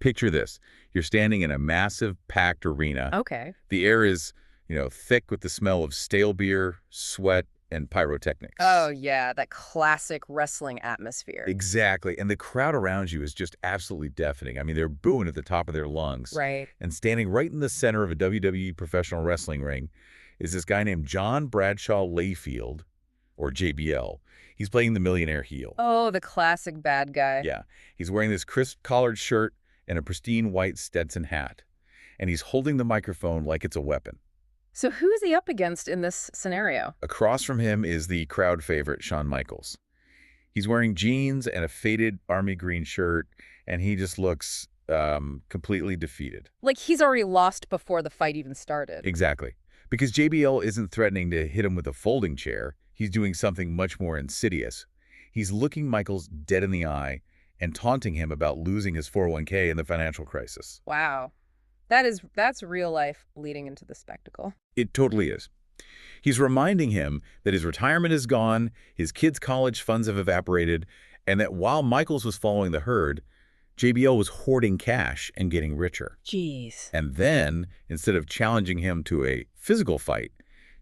Picture this. You're standing in a massive, packed arena. Okay. The air is, thick with the smell of stale beer, sweat, and pyrotechnics. Oh, yeah, that classic wrestling atmosphere. Exactly. And the crowd around you is just absolutely deafening. I mean, they're booing at the top of their lungs. Right. And standing right in the center of a WWE professional wrestling ring is this guy named John Bradshaw Layfield, or JBL. He's playing the millionaire heel. Oh, the classic bad guy. Yeah. He's wearing this crisp collared shirt and a pristine white Stetson hat. And he's holding the microphone like it's a weapon. So who is he up against in this scenario? Across from him is the crowd favorite, Shawn Michaels. He's wearing jeans and a faded army green shirt, and he just looks completely defeated. Like he's already lost before the fight even started. Exactly. Because JBL isn't threatening to hit him with a folding chair. He's doing something much more insidious. He's looking Michaels dead in the eye and taunting him about losing his 401k in the financial crisis. Wow. That's real life leading into the spectacle. It totally is. He's reminding him that his retirement is gone, his kids' college funds have evaporated, and that while Michaels was following the herd, JBL was hoarding cash and getting richer. Jeez. And then, instead of challenging him to a physical fight,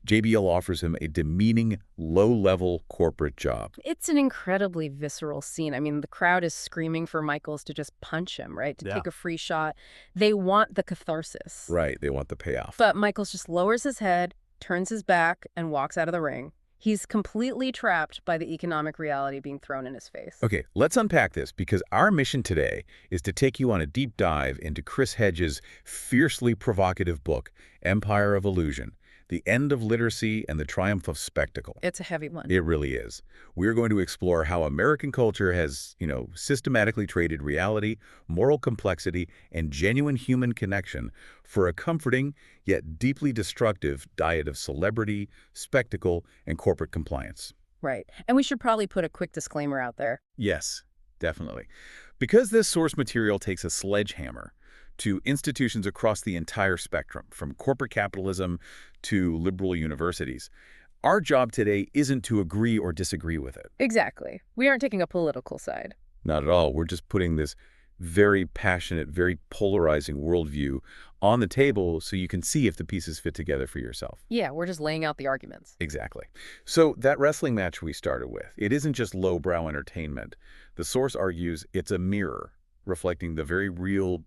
JBL offers him a demeaning, low-level corporate job. It's an incredibly visceral scene. I mean, the crowd is screaming for Michaels to just punch him, right? To take a free shot. They want the catharsis. Right, they want the payoff. But Michaels just lowers his head, turns his back, and walks out of the ring. He's completely trapped by the economic reality being thrown in his face. Okay, let's unpack this, because our mission today is to take you on a deep dive into Chris Hedges' fiercely provocative book, Empire of Illusion: The End of Literacy and the Triumph of Spectacle. It's a heavy one. It really is. We're going to explore how American culture has, systematically traded reality, moral complexity, and genuine human connection for a comforting yet deeply destructive diet of celebrity, spectacle, and corporate compliance. Right. And we should probably put a quick disclaimer out there. Yes, definitely. Because this source material takes a sledgehammer to institutions across the entire spectrum, from corporate capitalism to liberal universities, our job today isn't to agree or disagree with it. Exactly. We aren't taking a political side. Not at all. We're just putting this very passionate, very polarizing worldview on the table so you can see if the pieces fit together for yourself. Yeah, we're just laying out the arguments. Exactly. So that wrestling match we started with, it isn't just lowbrow entertainment. The source argues it's a mirror reflecting the very real,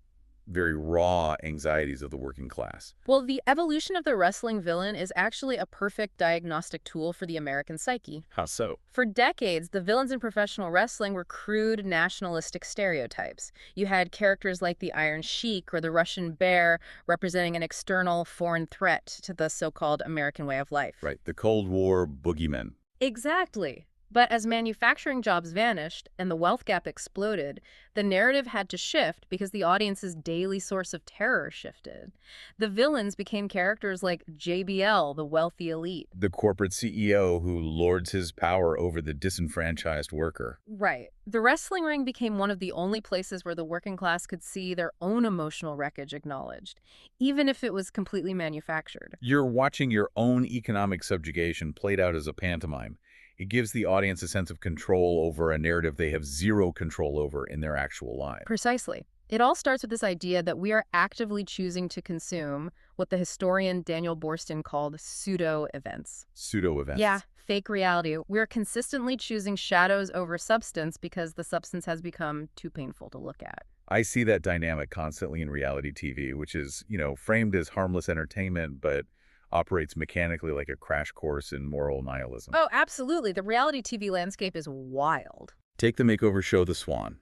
very raw anxieties of the working class. Well, the evolution of the wrestling villain is actually a perfect diagnostic tool for the American psyche. How so? For decades, the villains in professional wrestling were crude, nationalistic stereotypes. You had characters like the Iron Sheik or the Russian Bear representing an external foreign threat to the so-called American way of life. Right, the Cold War boogeymen. Exactly. But as manufacturing jobs vanished and the wealth gap exploded, the narrative had to shift because the audience's daily source of terror shifted. The villains became characters like JBL, the wealthy elite. The corporate CEO who lords his power over the disenfranchised worker. Right. The wrestling ring became one of the only places where the working class could see their own emotional wreckage acknowledged, even if it was completely manufactured. You're watching your own economic subjugation played out as a pantomime. It gives the audience a sense of control over a narrative they have zero control over in their actual lives. Precisely. It all starts with this idea that we are actively choosing to consume what the historian Daniel Boorstin called pseudo-events. Pseudo-events. Yeah, fake reality. We're consistently choosing shadows over substance because the substance has become too painful to look at. I see that dynamic constantly in reality TV, which is, framed as harmless entertainment, but operates mechanically like a crash course in moral nihilism. Oh, absolutely. The reality TV landscape is wild. Take the makeover show The Swan.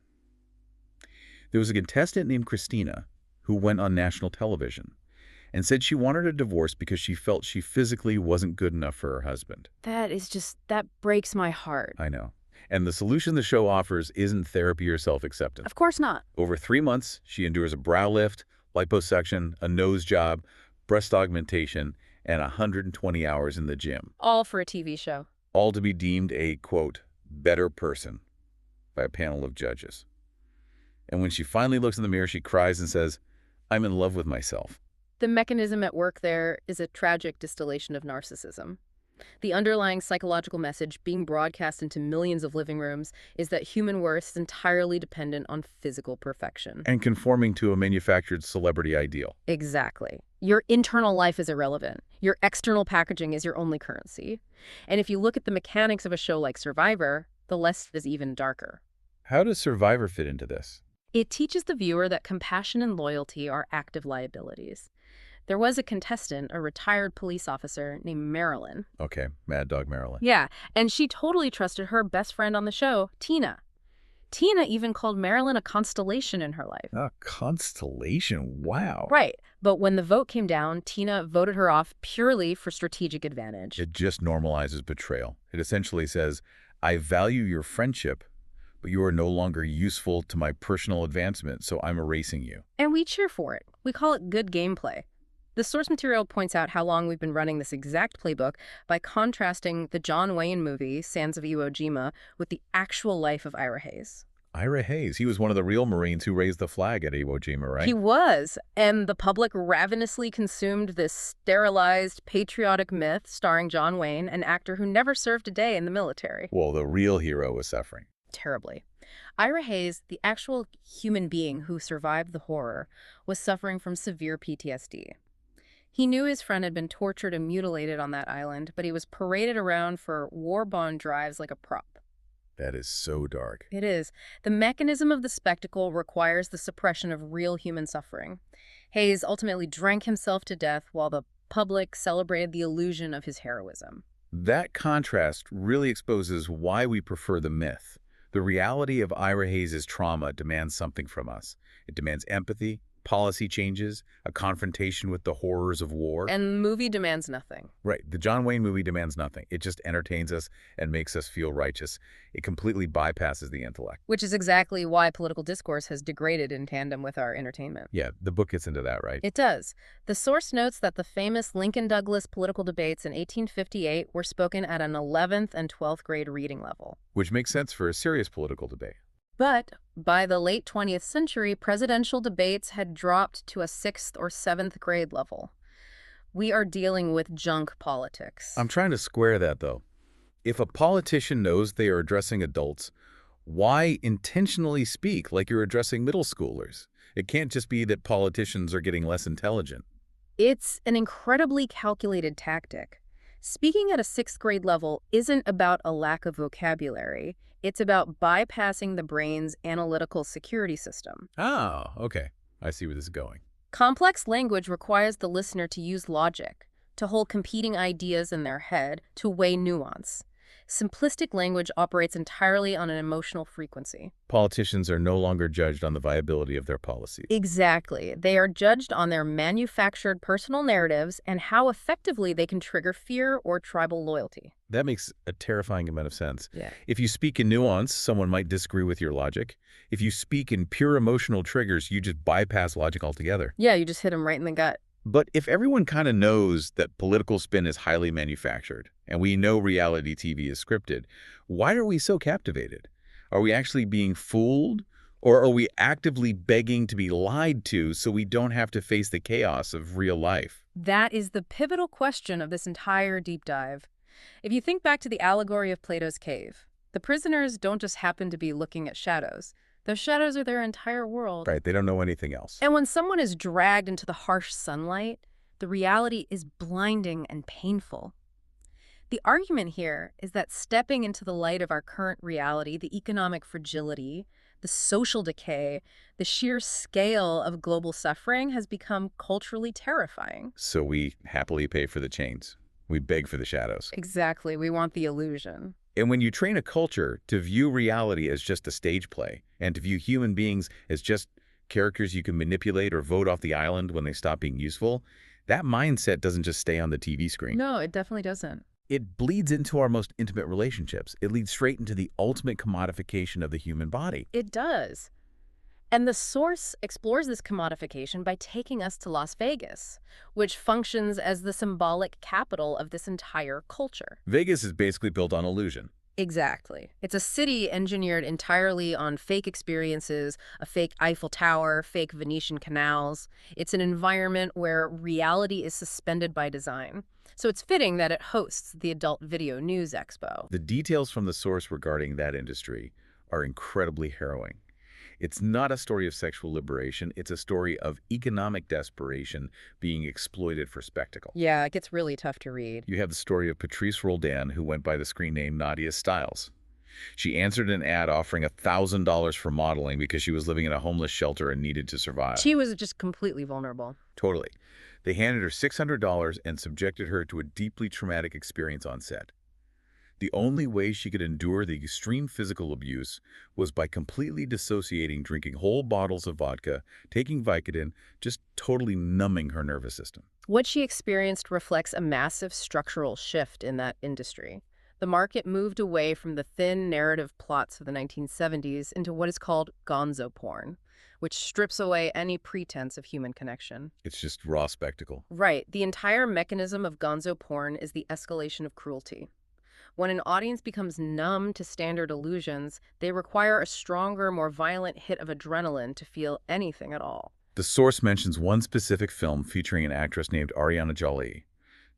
There was a contestant named Christina who went on national television and said she wanted a divorce because she felt she physically wasn't good enough for her husband. That breaks my heart. I know. And the solution the show offers isn't therapy or self-acceptance. Of course not. Over 3 months, she endures a brow lift, liposuction, a nose job, breast augmentation, and 120 hours in the gym. All for a TV show. All to be deemed a, quote, better person by a panel of judges. And when she finally looks in the mirror, she cries and says, "I'm in love with myself." The mechanism at work there is a tragic distillation of narcissism. The underlying psychological message being broadcast into millions of living rooms is that human worth is entirely dependent on physical perfection. And conforming to a manufactured celebrity ideal. Exactly. Your internal life is irrelevant. Your external packaging is your only currency. And if you look at the mechanics of a show like Survivor, the lesson is even darker. How does Survivor fit into this? It teaches the viewer that compassion and loyalty are active liabilities. There was a contestant, a retired police officer named Marilyn. Okay, Mad Dog Marilyn. Yeah, and she totally trusted her best friend on the show, Tina. Tina even called Marilyn a constellation in her life. A constellation? Wow. Right, but when the vote came down, Tina voted her off purely for strategic advantage. It just normalizes betrayal. It essentially says, I value your friendship, but you are no longer useful to my personal advancement, so I'm erasing you. And we cheer for it. We call it good gameplay. The source material points out how long we've been running this exact playbook by contrasting the John Wayne movie, Sands of Iwo Jima, with the actual life of Ira Hayes. Ira Hayes, he was one of the real Marines who raised the flag at Iwo Jima, right? He was, and the public ravenously consumed this sterilized, patriotic myth starring John Wayne, an actor who never served a day in the military. Well, the real hero was suffering. Terribly. Ira Hayes, the actual human being who survived the horror, was suffering from severe PTSD. He knew his friend had been tortured and mutilated on that island, but he was paraded around for war bond drives like a prop. That is so dark. It is. The mechanism of the spectacle requires the suppression of real human suffering. Hayes ultimately drank himself to death while the public celebrated the illusion of his heroism. That contrast really exposes why we prefer the myth. The reality of Ira Hayes' trauma demands something from us. It demands empathy, policy changes, a confrontation with the horrors of war. And the movie demands nothing. Right. The John Wayne movie demands nothing. It just entertains us and makes us feel righteous. It completely bypasses the intellect. Which is exactly why political discourse has degraded in tandem with our entertainment. Yeah, the book gets into that, right? It does. The source notes that the famous Lincoln-Douglas political debates in 1858 were spoken at an 11th and 12th grade reading level. Which makes sense for a serious political debate. But by the late 20th century, presidential debates had dropped to a 6th or 7th grade level. We are dealing with junk politics. I'm trying to square that, though. If a politician knows they are addressing adults, why intentionally speak like you're addressing middle schoolers? It can't just be that politicians are getting less intelligent. It's an incredibly calculated tactic. Speaking at a 6th grade level isn't about a lack of vocabulary. It's about bypassing the brain's analytical security system. Oh, okay. I see where this is going. Complex language requires the listener to use logic, to hold competing ideas in their head, to weigh nuance. Simplistic language operates entirely on an emotional frequency. Politicians are no longer judged on the viability of their policies. Exactly. They are judged on their manufactured personal narratives and how effectively they can trigger fear or tribal loyalty. That makes a terrifying amount of sense. Yeah. If you speak in nuance, someone might disagree with your logic. If you speak in pure emotional triggers, you just bypass logic altogether. Yeah, you just hit them right in the gut. But if everyone kind of knows that political spin is highly manufactured, and we know reality TV is scripted, why are we so captivated? Are we actually being fooled? Or are we actively begging to be lied to so we don't have to face the chaos of real life? That is the pivotal question of this entire deep dive. If you think back to the allegory of Plato's cave, the prisoners don't just happen to be looking at shadows. Those shadows are their entire world. Right, they don't know anything else. And when someone is dragged into the harsh sunlight, the reality is blinding and painful. The argument here is that stepping into the light of our current reality, the economic fragility, the social decay, the sheer scale of global suffering has become culturally terrifying. So we happily pay for the chains. We beg for the shadows. Exactly. We want the illusion. And when you train a culture to view reality as just a stage play and to view human beings as just characters you can manipulate or vote off the island when they stop being useful, that mindset doesn't just stay on the TV screen. No, it definitely doesn't. It bleeds into our most intimate relationships. It leads straight into the ultimate commodification of the human body. It does. And the source explores this commodification by taking us to Las Vegas, which functions as the symbolic capital of this entire culture. Vegas is basically built on illusion. Exactly. It's a city engineered entirely on fake experiences, a fake Eiffel Tower, fake Venetian canals. It's an environment where reality is suspended by design. So it's fitting that it hosts the Adult Video News Expo. The details from the source regarding that industry are incredibly harrowing. It's not a story of sexual liberation. It's a story of economic desperation being exploited for spectacle. Yeah, it gets really tough to read. You have the story of Patrice Roldan, who went by the screen name Nadia Stiles. She answered an ad offering $1,000 for modeling because she was living in a homeless shelter and needed to survive. She was just completely vulnerable. Totally. They handed her $600 and subjected her to a deeply traumatic experience on set. The only way she could endure the extreme physical abuse was by completely dissociating, drinking whole bottles of vodka, taking Vicodin, just totally numbing her nervous system. What she experienced reflects a massive structural shift in that industry. The market moved away from the thin narrative plots of the 1970s into what is called gonzo porn, which strips away any pretense of human connection. It's just raw spectacle. Right. The entire mechanism of gonzo porn is the escalation of cruelty. When an audience becomes numb to standard illusions, they require a stronger, more violent hit of adrenaline to feel anything at all. The source mentions one specific film featuring an actress named Ariana Jolie.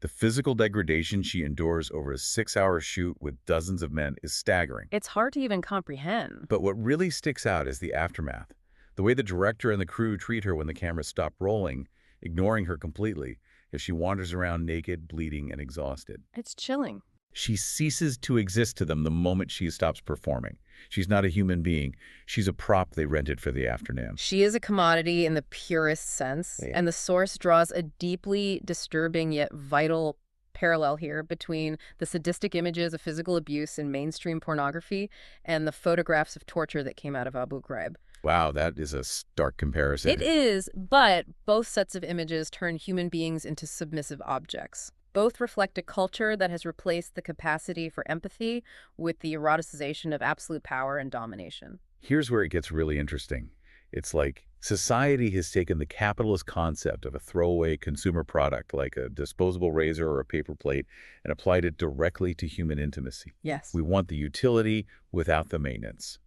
The physical degradation she endures over a 6-hour shoot with dozens of men is staggering. It's hard to even comprehend. But what really sticks out is the aftermath. The way the director and the crew treat her when the cameras stop rolling, ignoring her completely, as she wanders around naked, bleeding, and exhausted. It's chilling. She ceases to exist to them the moment she stops performing. She's not a human being. She's a prop they rented for the afternoon. She is a commodity in the purest sense, and the source draws a deeply disturbing yet vital parallel here between the sadistic images of physical abuse in mainstream pornography and the photographs of torture that came out of Abu Ghraib. Wow, that is a stark comparison. It is, but both sets of images turn human beings into submissive objects. Both reflect a culture that has replaced the capacity for empathy with the eroticization of absolute power and domination. Here's where it gets really interesting. It's like society has taken the capitalist concept of a throwaway consumer product like a disposable razor or a paper plate and applied it directly to human intimacy. Yes. We want the utility without the maintenance.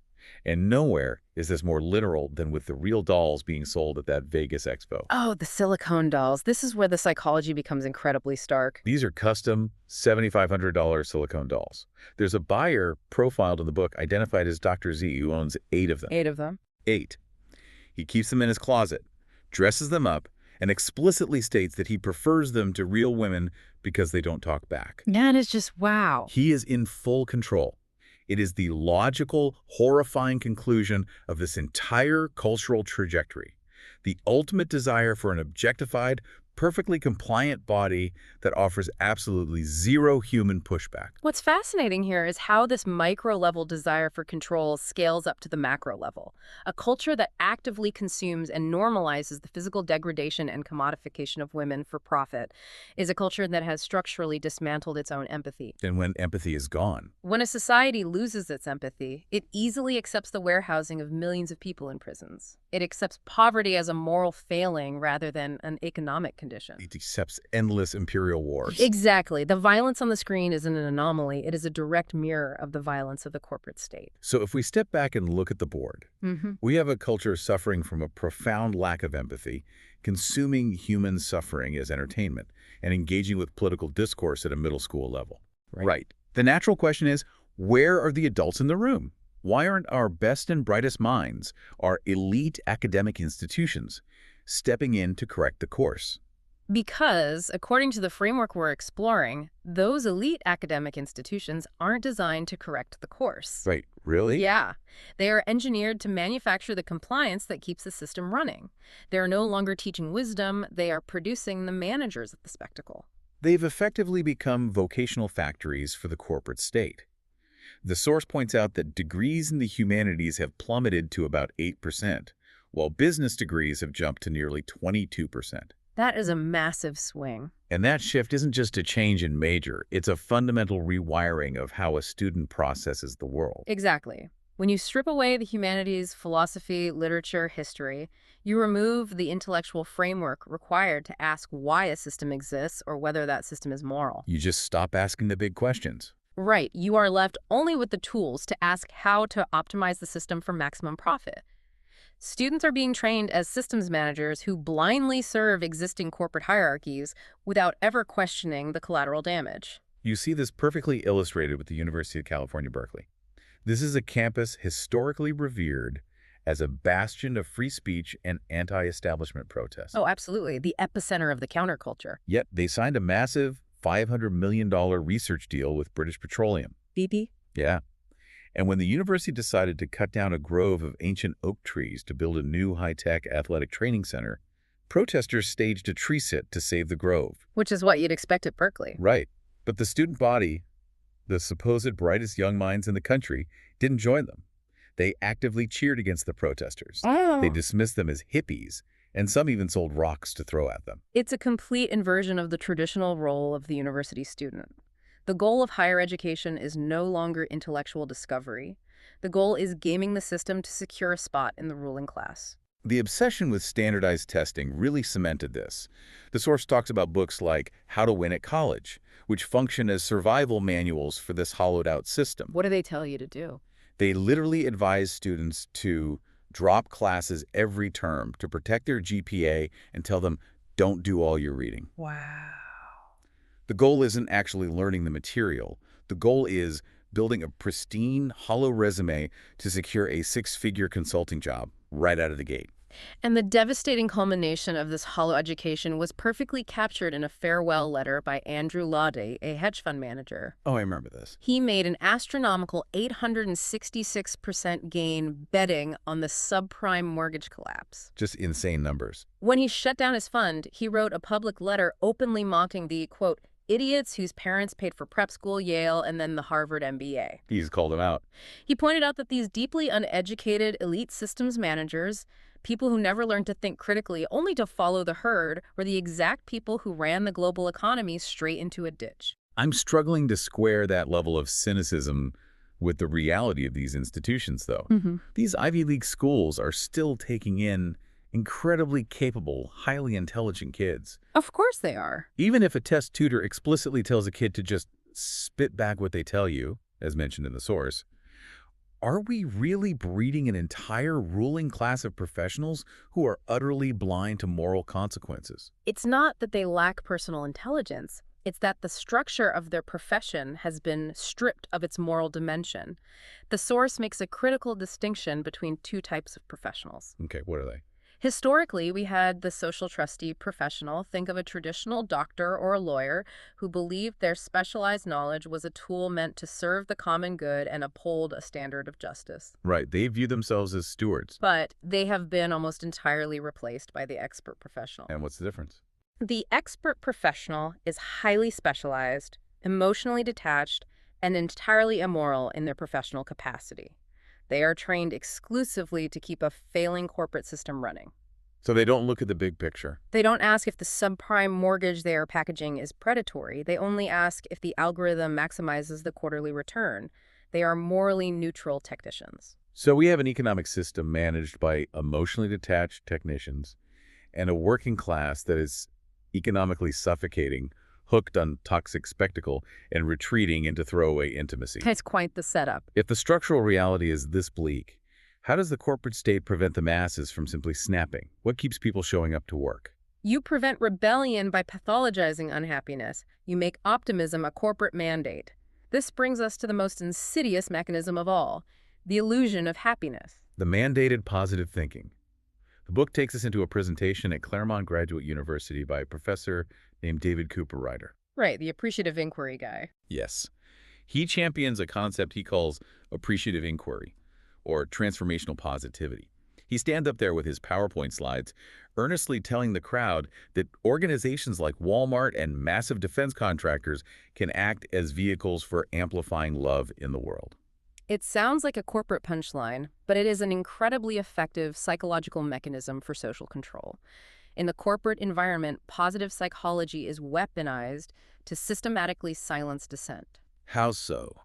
And nowhere is this more literal than with the real dolls being sold at that Vegas expo. Oh, the silicone dolls. This is where the psychology becomes incredibly stark. These are custom $7,500 silicone dolls. There's a buyer profiled in the book identified as Dr. Z who owns 8 of them. 8 of them? 8. He keeps them in his closet, dresses them up, and explicitly states that he prefers them to real women because they don't talk back. That is just wow. He is in full control. It is the logical, horrifying conclusion of this entire cultural trajectory. The ultimate desire for an objectified, perfectly compliant body that offers absolutely zero human pushback. What's fascinating here is how this micro-level desire for control scales up to the macro level. A culture that actively consumes and normalizes the physical degradation and commodification of women for profit is a culture that has structurally dismantled its own empathy. And when empathy is gone. When a society loses its empathy, it easily accepts the warehousing of millions of people in prisons. It accepts poverty as a moral failing rather than an economic condition. It accepts endless imperial wars. Exactly. The violence on the screen isn't an anomaly. It is a direct mirror of the violence of the corporate state. So if we step back and look at the board, we have a culture suffering from a profound lack of empathy, consuming human suffering as entertainment, and engaging with political discourse at a middle school level. Right. The natural question is, where are the adults in the room? Why aren't our best and brightest minds, our elite academic institutions, stepping in to correct the course? Because, according to the framework we're exploring, those elite academic institutions aren't designed to correct the course. Right. Really? Yeah. They are engineered to manufacture the compliance that keeps the system running. They are no longer teaching wisdom. They are producing the managers of the spectacle. They've effectively become vocational factories for the corporate state. The source points out that degrees in the humanities have plummeted to about 8%, while business degrees have jumped to nearly 22%. That is a massive swing. And that shift isn't just a change in major, it's a fundamental rewiring of how a student processes the world. Exactly. When you strip away the humanities, philosophy, literature, history, you remove the intellectual framework required to ask why a system exists or whether that system is moral. You just stop asking the big questions. Right. You are left only with the tools to ask how to optimize the system for maximum profit. Students are being trained as systems managers who blindly serve existing corporate hierarchies without ever questioning the collateral damage. You see this perfectly illustrated with the University of California, Berkeley. This is a campus historically revered as a bastion of free speech and anti-establishment protest. Oh, absolutely. The epicenter of the counterculture. Yet they signed a massive $500 million research deal with British Petroleum. BP? Yeah. And when the university decided to cut down a grove of ancient oak trees to build a new high-tech athletic training center, protesters staged a tree sit to save the grove. Which is what you'd expect at Berkeley. Right. But the student body, the supposed brightest young minds in the country, didn't join them. They actively cheered against the protesters. Oh. They dismissed them as hippies, and some even sold rocks to throw at them. It's a complete inversion of the traditional role of the university student. The goal of higher education is no longer intellectual discovery. The goal is gaming the system to secure a spot in the ruling class. The obsession with standardized testing really cemented this. The source talks about books like How to Win at College, which function as survival manuals for this hollowed-out system. What do they tell you to do? They literally advise students to drop classes every term to protect their GPA and tell them, don't do all your reading. Wow. The goal isn't actually learning the material. The goal is building a pristine, hollow resume to secure a six-figure consulting job right out of the gate. And the devastating culmination of this hollow education was perfectly captured in a farewell letter by Andrew Laude, a hedge fund manager. Oh, I remember this. He made an astronomical 866% gain betting on the subprime mortgage collapse. Just insane numbers. When he shut down his fund, he wrote a public letter openly mocking the, quote, idiots whose parents paid for prep school, Yale, and then the Harvard MBA. He's called them out. He pointed out that these deeply uneducated elite systems managers, people who never learned to think critically only to follow the herd, were the exact people who ran the global economy straight into a ditch. I'm struggling to square that level of cynicism with the reality of these institutions, though. These Ivy League schools are still taking in incredibly capable, highly intelligent kids. Of course they are. Even if a test tutor explicitly tells a kid to just spit back what they tell you, as mentioned in the source, are we really breeding an entire ruling class of professionals who are utterly blind to moral consequences? It's not that they lack personal intelligence. It's that the structure of their profession has been stripped of its moral dimension. The source makes a critical distinction between two types of professionals. Okay, what are they? Historically, we had the social trustee professional. Think of a traditional doctor or a lawyer who believed their specialized knowledge was a tool meant to serve the common good and uphold a standard of justice. Right, they view themselves as stewards. But they have been almost entirely replaced by the expert professional. And what's the difference? The expert professional is highly specialized, emotionally detached, and entirely immoral in their professional capacity. They are trained exclusively to keep a failing corporate system running. So they don't look at the big picture. They don't ask if the subprime mortgage they are packaging is predatory. They only ask if the algorithm maximizes the quarterly return. They are morally neutral technicians. So we have an economic system managed by emotionally detached technicians and a working class that is economically suffocating, hooked on toxic spectacle, and retreating into throwaway intimacy. It's quite the setup. If the structural reality is this bleak, how does the corporate state prevent the masses from simply snapping? What keeps people showing up to work? You prevent rebellion by pathologizing unhappiness. You make optimism a corporate mandate. This brings us to the most insidious mechanism of all, the illusion of happiness. The mandated positive thinking. The book takes us into a presentation at Claremont Graduate University by a professor named David Cooper Ryder. Right, the appreciative inquiry guy. Yes. He champions a concept he calls appreciative inquiry, or transformational positivity. He stands up there with his PowerPoint slides, earnestly telling the crowd that organizations like Walmart and massive defense contractors can act as vehicles for amplifying love in the world. It sounds like a corporate punchline, but it is an incredibly effective psychological mechanism for social control. In the corporate environment, positive psychology is weaponized to systematically silence dissent. How so?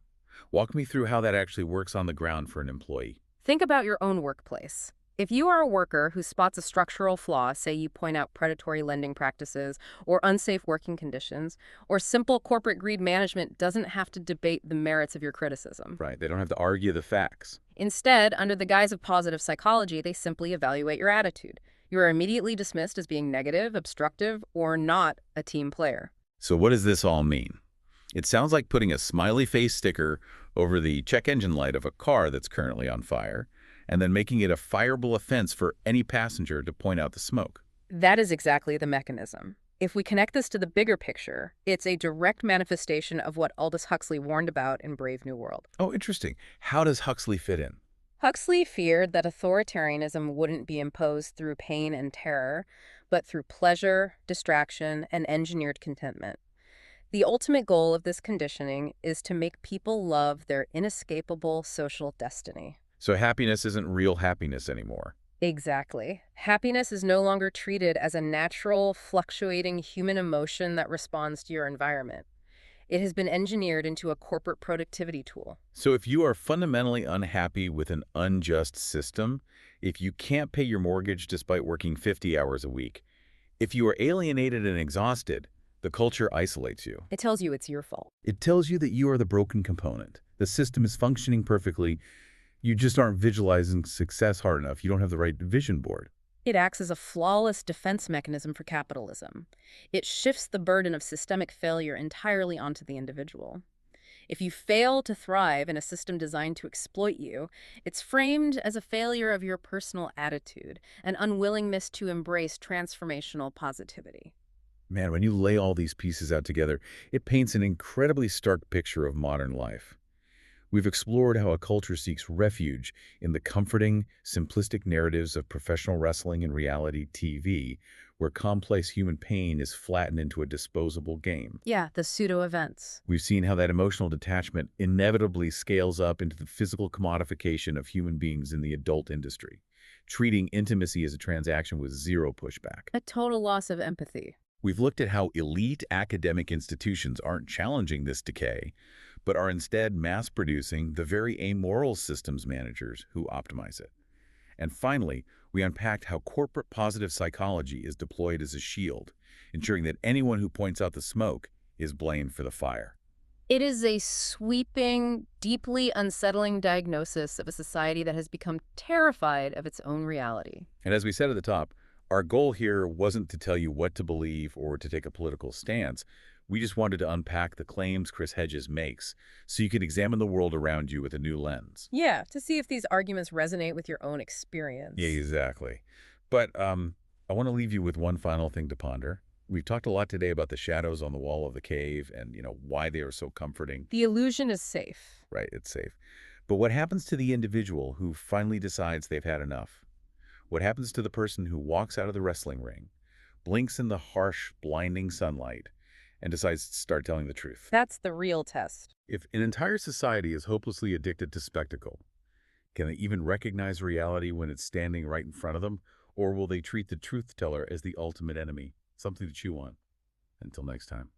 Walk me through how that actually works on the ground for an employee. Think about your own workplace. If you are a worker who spots a structural flaw, say you point out predatory lending practices or unsafe working conditions, or simple corporate greed, management doesn't have to debate the merits of your criticism. Right, they don't have to argue the facts. Instead, under the guise of positive psychology, they simply evaluate your attitude. You are immediately dismissed as being negative, obstructive, or not a team player. So what does this all mean? It sounds like putting a smiley face sticker over the check engine light of a car that's currently on fire, and then making it a fireable offense for any passenger to point out the smoke. That is exactly the mechanism. If we connect this to the bigger picture, it's a direct manifestation of what Aldous Huxley warned about in Brave New World. Oh, interesting. How does Huxley fit in? Huxley feared that authoritarianism wouldn't be imposed through pain and terror, but through pleasure, distraction, and engineered contentment. The ultimate goal of this conditioning is to make people love their inescapable social destiny. So happiness isn't real happiness anymore. Exactly. Happiness is no longer treated as a natural, fluctuating human emotion that responds to your environment. It has been engineered into a corporate productivity tool. So if you are fundamentally unhappy with an unjust system, if you can't pay your mortgage despite working 50 hours a week, if you are alienated and exhausted, the culture isolates you. It tells you it's your fault. It tells you that you are the broken component. The system is functioning perfectly. You just aren't visualizing success hard enough. You don't have the right vision board. It acts as a flawless defense mechanism for capitalism. It shifts the burden of systemic failure entirely onto the individual. If you fail to thrive in a system designed to exploit you, it's framed as a failure of your personal attitude, an unwillingness to embrace transformational positivity. Man, when you lay all these pieces out together, it paints an incredibly stark picture of modern life. We've explored how a culture seeks refuge in the comforting, simplistic narratives of professional wrestling and reality TV, where complex human pain is flattened into a disposable game. Yeah, the pseudo-events. We've seen how that emotional detachment inevitably scales up into the physical commodification of human beings in the adult industry, treating intimacy as a transaction with zero pushback. A total loss of empathy. We've looked at how elite academic institutions aren't challenging this decay, but are instead mass-producing the very amoral systems managers who optimize it. And finally, we unpacked how corporate positive psychology is deployed as a shield, ensuring that anyone who points out the smoke is blamed for the fire. It is a sweeping, deeply unsettling diagnosis of a society that has become terrified of its own reality. And as we said at the top, our goal here wasn't to tell you what to believe or to take a political stance. We just wanted to unpack the claims Chris Hedges makes so you could examine the world around you with a new lens. Yeah, to see if these arguments resonate with your own experience. Yeah, exactly. But I want to leave you with one final thing to ponder. We've talked a lot today about the shadows on the wall of the cave and, why they are so comforting. The illusion is safe. Right, it's safe. But what happens to the individual who finally decides they've had enough? What happens to the person who walks out of the wrestling ring, blinks in the harsh, blinding sunlight, and decides to start telling the truth? That's the real test. If an entire society is hopelessly addicted to spectacle, can they even recognize reality when it's standing right in front of them? Or will they treat the truth teller as the ultimate enemy, something to chew on? Until next time.